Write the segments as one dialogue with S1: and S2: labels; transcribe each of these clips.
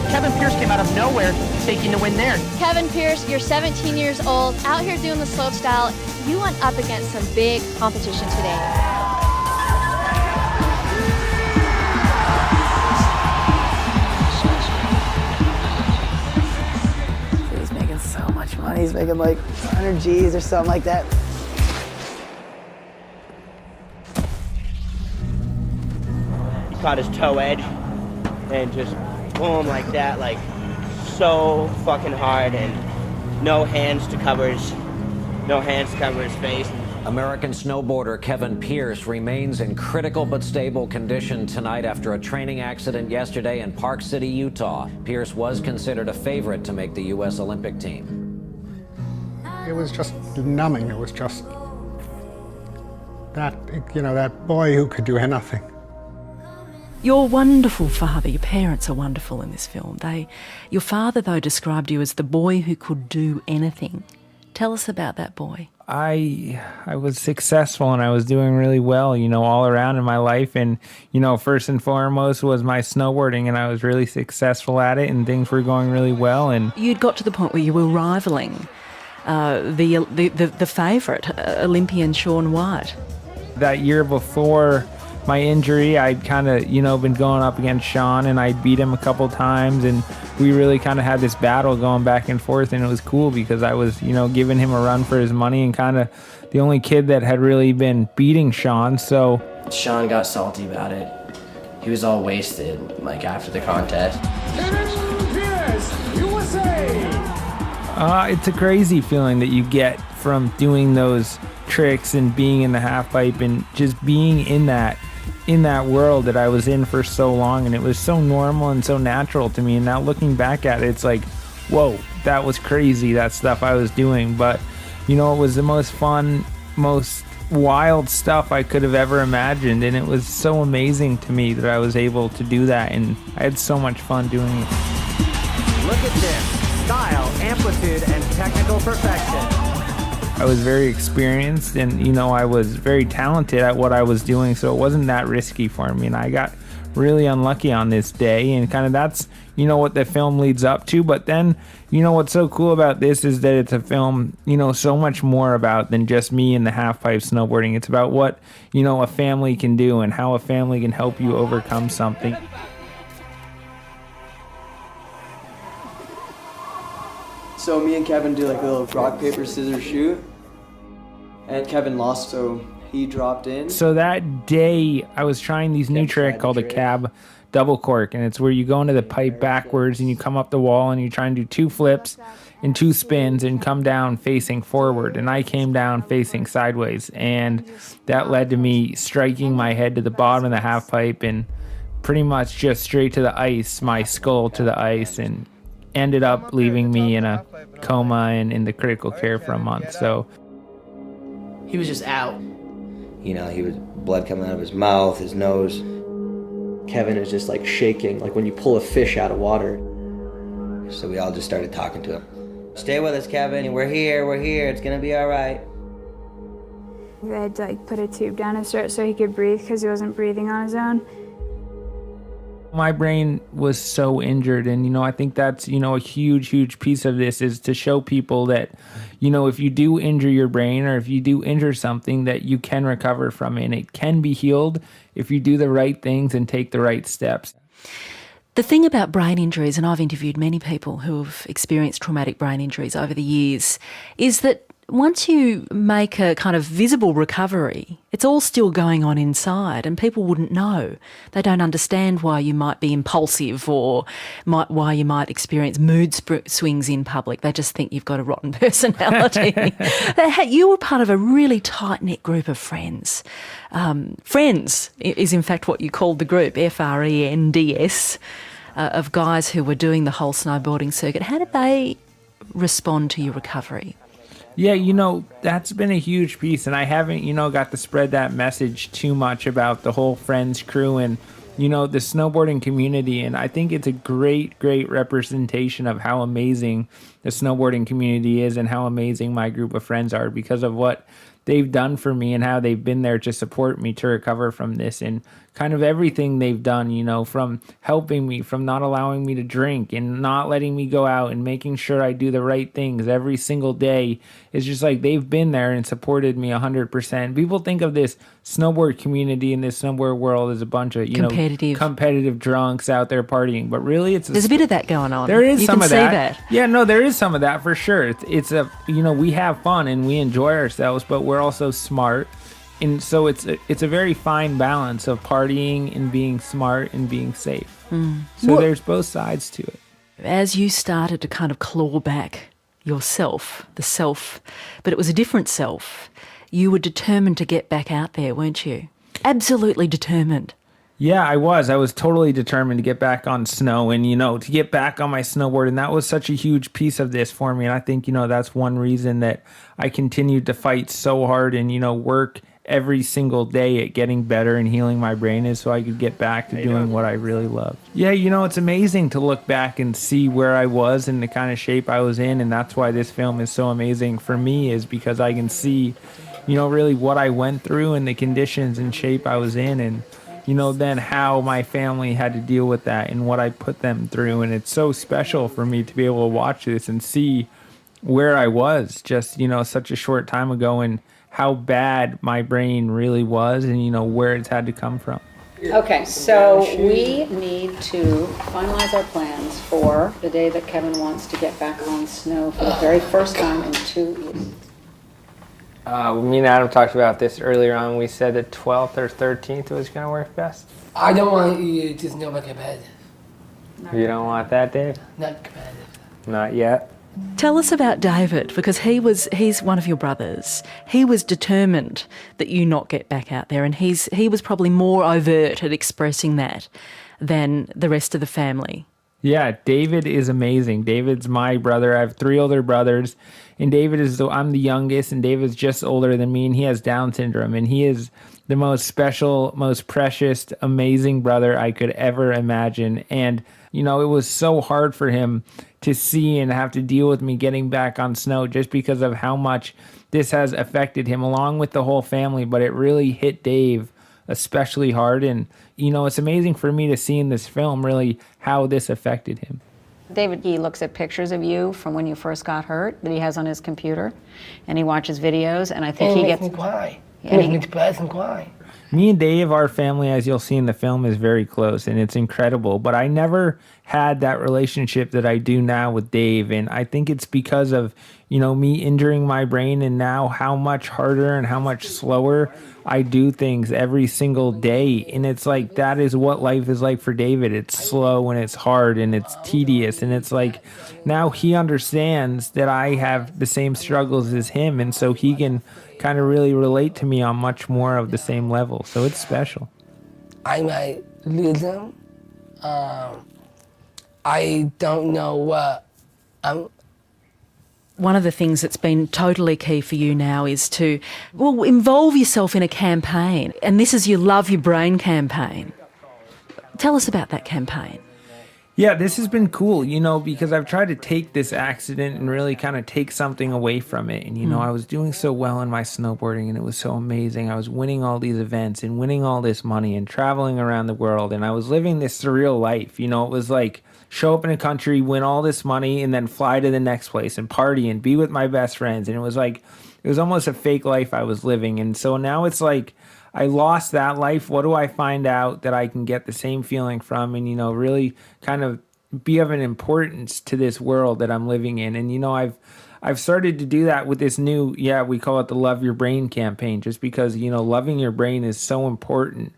S1: Kevin Pearce came out of nowhere, taking the win there.
S2: Kevin Pearce, you're 17 years old, out here doing the slopestyle. You went up against some big competition today.
S3: He's making so much money. He's making like 100 G's or something like that.
S4: He caught his toe edge and just boom like that, like so fucking hard, and no hands to cover his face.
S5: American snowboarder Kevin Pearce remains in critical but stable condition tonight after a training accident yesterday in Park City, Utah. Pearce was considered a favorite to make the U.S. Olympic team.
S6: It was just numbing. It was just that, you know, that boy who could do anything.
S7: You're a wonderful father. Your parents are wonderful in this film. Your father, though, described you as the boy who could do anything. Tell us about that boy.
S8: I was successful and I was doing really well, you know, all around in my life. And, you know, first and foremost was my snowboarding, and I was really successful at it and things were going really well. And
S7: you'd got to the point where you were rivaling the favourite, Olympian Shaun White.
S8: That year before my injury, I'd kind of, you know, been going up against Shaun, and I beat him a couple times, and we really kind of had this battle going back and forth, and it was cool because I was, you know, giving him a run for his money and kind of the only kid that had really been beating Shaun. So
S9: Shaun got salty about it. He was all wasted, like, after the contest.
S10: Kevin Pearce, USA!
S8: It's a crazy feeling that you get from doing those tricks and being in the half pipe and just being in that world that I was in for so long, and it was so normal and so natural to me. And now looking back at it, it's like, whoa, that was crazy, that stuff I was doing. But, you know, it was the most fun, most wild stuff I could have ever imagined, and it was so amazing to me that I was able to do that, and I had so much fun doing it.
S11: Look at this, style, amplitude, and technical perfection.
S8: I was very experienced, and, you know, I was very talented at what I was doing, so it wasn't that risky for me. And I got really unlucky on this day, and kind of that's, you know, what the film leads up to. But then, you know, what's so cool about this is that it's a film, you know, so much more about than just me and the half pipe snowboarding. It's about what, you know, a family can do and how a family can help you overcome something.
S12: So me and Kevin do like a little rock, paper, scissors shoot. And Kevin lost, so he dropped in.
S8: So that day, I was trying these new trick called a cab double cork, and it's where you go into the pipe backwards and you come up the wall and you try and do 2 flips and 2 spins and come down facing forward. And I came down facing sideways, and that led to me striking my head to the bottom of the half pipe and pretty much just straight to the ice, my skull to the ice, and ended up leaving me in a coma and in the critical care for a month. So
S12: he was just out.
S4: You know, he was blood coming out of his mouth, his nose.
S12: Kevin is just like shaking, like when you pull a fish out of water.
S4: So we all just started talking to him. Stay with us, Kevin. We're here. It's gonna be all right.
S13: We had to like put a tube down his throat so he could breathe because he wasn't breathing on his own.
S8: My brain was so injured, and, you know, I think that's, you know, a huge piece of this is to show people that, you know, if you do injure your brain or if you do injure something, that you can recover from it, and it can be healed if you do the right things and take the right steps.
S7: The thing about brain injuries, and I've interviewed many people who have experienced traumatic brain injuries over the years, is that once you make a kind of visible recovery, it's all still going on inside, and people wouldn't know. They don't understand why you might be impulsive or why you might experience mood swings in public. They just think you've got a rotten personality. You were part of a really tight-knit group of friends. Friends is in fact what you called the group, FRENDS, of guys who were doing the whole snowboarding circuit. How did they respond to your recovery?
S8: Yeah, you know, that's been a huge piece, and I haven't, you know, got to spread that message too much about the whole Friends crew and, you know, the snowboarding community. And I think it's a great representation of how amazing the snowboarding community is and how amazing my group of friends are because of what they've done for me and how they've been there to support me to recover from this. And kind of everything they've done, you know, from helping me, from not allowing me to drink and not letting me go out and making sure I do the right things every single day. It's just like they've been there and supported me 100%. People think of this snowboard community and this snowboard world as a bunch of, competitive drunks out there partying, but really there's
S7: a bit of that going on.
S8: There is
S7: you
S8: some
S7: can
S8: of
S7: see
S8: that. Yeah, no, there is some of that for sure. It's a, we have fun and we enjoy ourselves, but we're also smart. And so it's a very fine balance of partying and being smart and being safe. So there's both sides to it.
S7: As you started to kind of claw back yourself, the self, but it was a different self, you were determined to get back out there, weren't you? Absolutely determined.
S8: Yeah, I was totally determined to get back on snow and, to get back on my snowboard. And that was such a huge piece of this for me. And I think, that's one reason that I continued to fight so hard and, work every single day at getting better and healing my brain is so I could get back to doing what I really love. Yeah, it's amazing to look back and see where I was and the kind of shape I was in. And that's why this film is so amazing for me, is because I can see, really what I went through and the conditions and shape I was in, and, then how my family had to deal with that and what I put them through. And it's so special for me to be able to watch this and see where I was just, such a short time ago, and how bad my brain really was, and where it's had to come from.
S14: Okay, so we need to finalize our plans for the day that Kevin wants to get back on snow for the very first time in 2 years.
S8: Me and Adam talked about this earlier on. We said the 12th or 13th was going to work best.
S15: I don't want you to snowboard competitive.
S8: You don't want that, Dave?
S15: Not competitive.
S8: Not yet.
S7: Tell us about David, because he's one of your brothers. He was determined that you not get back out there, and he was probably more overt at expressing that than the rest of the family.
S8: Yeah, David is amazing. David's my brother. I have 3 older brothers, and I'm the youngest, and David's just older than me, and he has Down syndrome, and he is the most special, most precious, amazing brother I could ever imagine. And, it was so hard for him to see and have to deal with me getting back on snow just because of how much this has affected him, along with the whole family. But it really hit Dave especially hard. And, it's amazing for me to see in this film really how this affected him.
S14: David, he looks at pictures of you from when you first got hurt that he has on his computer, and he watches videos, and I think he gets...
S15: Makes me cry. It makes me depressed and cry.
S8: Me and Dave, our family, as you'll see in the film, is very close, and it's incredible. But I never had that relationship that I do now with Dave, and I think it's because of, me injuring my brain, and now how much harder and how much slower I do things every single day. And it's like, that is what life is like for David. It's slow and it's hard and it's tedious, and it's like, now he understands that I have the same struggles as him, and so he can kind of really relate to me on much more of the same level. So it's special.
S15: I might lose him. I don't know what
S7: One of the things that's been totally key for you now is to, involve yourself in a campaign. And this is your Love Your Brain campaign. Tell us about that campaign.
S8: Yeah, this has been cool, because I've tried to take this accident and really kind of take something away from it. And, I was doing so well in my snowboarding, and it was so amazing. I was winning all these events and winning all this money and traveling around the world. And I was living this surreal life. It was like, show up in a country, win all this money, and then fly to the next place and party and be with my best friends. And it was almost a fake life I was living. And so now it's like, I lost that life. What do I find out that I can get the same feeling from, and, really kind of be of an importance to this world that I'm living in. And, I've started to do that with this new, we call it the Love Your Brain campaign, just because, loving your brain is so important.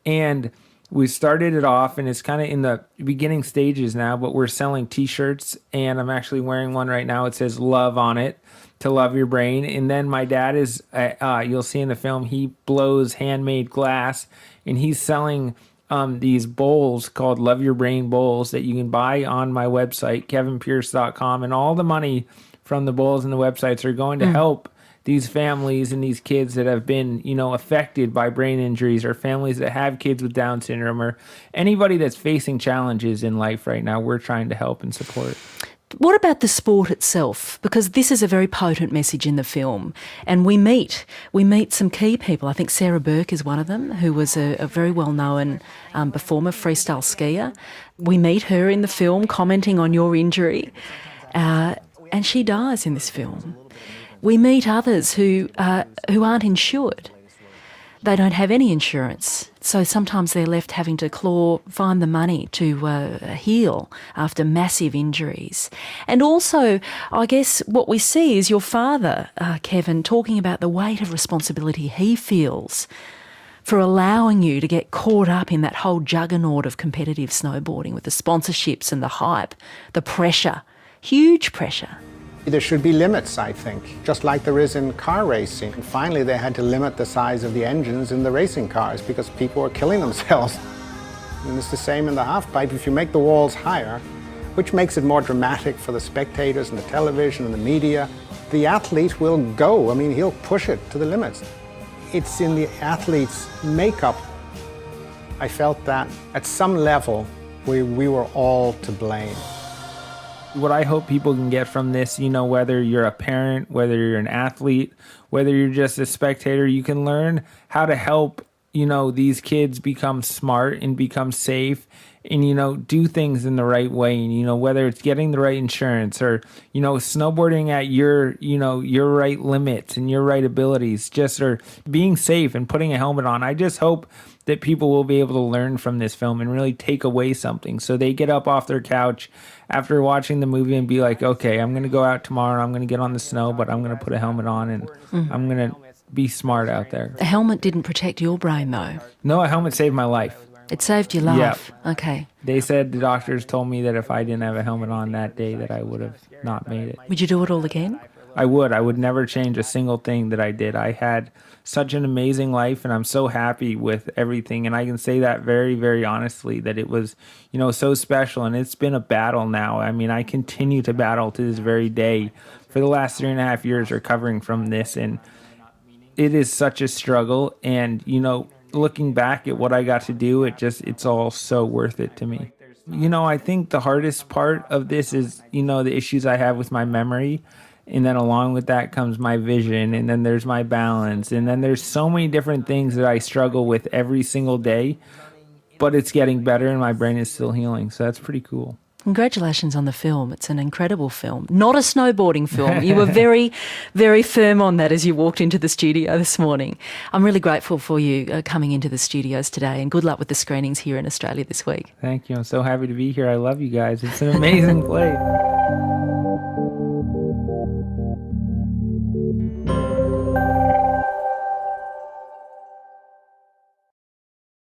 S8: And we started it off, and it's kind of in the beginning stages now, but we're selling t-shirts, and I'm actually wearing one right now. It says love on it, to love your brain. And then my dad is, you'll see in the film, he blows handmade glass, and he's selling these bowls called Love Your Brain bowls that you can buy on my website, kevinpearce.com. And all the money from the bowls and the websites are going to help these families and these kids that have been, affected by brain injuries, or families that have kids with Down syndrome, or anybody that's facing challenges in life right now. We're trying to help and support.
S7: What about the sport itself? Because this is a very potent message in the film, and we meet some key people. I think Sarah Burke is one of them, who was a very well-known performer, freestyle skier. We meet her in the film commenting on your injury, and she dies in this film. We meet others who aren't insured. They don't have any insurance, so sometimes they're left having to find the money to heal after massive injuries. And also, I guess what we see is your father, Kevin, talking about the weight of responsibility he feels for allowing you to get caught up in that whole juggernaut of competitive snowboarding with the sponsorships and the hype, the pressure, huge pressure.
S6: There should be limits, I think, just like there is in car racing. And finally, they had to limit the size of the engines in the racing cars because people were killing themselves. And it's the same in the halfpipe. If you make the walls higher, which makes it more dramatic for the spectators and the television and the media, the athlete will go. I mean, he'll push it to the limits. It's in the athlete's makeup. I felt that at some level, we were all to blame.
S8: What I hope people can get from this, whether you're a parent, whether you're an athlete, whether you're just a spectator, you can learn how to help, these kids become smart and become safe and, do things in the right way. And, whether it's getting the right insurance or, snowboarding at your right limits and your right abilities, or being safe and putting a helmet on. I just hope that people will be able to learn from this film and really take away something. So they get up off their couch after watching the movie and be like, okay, I'm going to go out tomorrow, I'm going to get on the snow, but I'm going to put a helmet on and I'm going to be smart out there.
S7: A helmet didn't protect your brain, though.
S8: No, a helmet saved my life.
S7: It saved your life?
S8: Yep.
S7: Okay.
S8: They said, the doctors told me that if I didn't have a helmet on that day, that I would have not made it.
S7: Would you do it all again?
S8: I would never change a single thing that I did. I had such an amazing life and I'm so happy with everything. And I can say that very, very honestly, that it was, so special. And it's been a battle now. I mean, I continue to battle to this very day for the last 3.5 years recovering from this. And it is such a struggle. And, looking back at what I got to do, it's all so worth it to me. I think the hardest part of this is, the issues I have with my memory. And then along with that comes my vision, and then there's my balance, and then there's so many different things that I struggle with every single day, but it's getting better and my brain is still healing, so that's pretty cool.
S7: Congratulations on the film. It's an incredible film. Not a snowboarding film. You were very, very firm on that as you walked into the studio this morning. I'm really grateful for you coming into the studios today, and good luck with the screenings here in Australia this week.
S8: Thank you. I'm so happy to be here. I love you guys. It's an amazing place.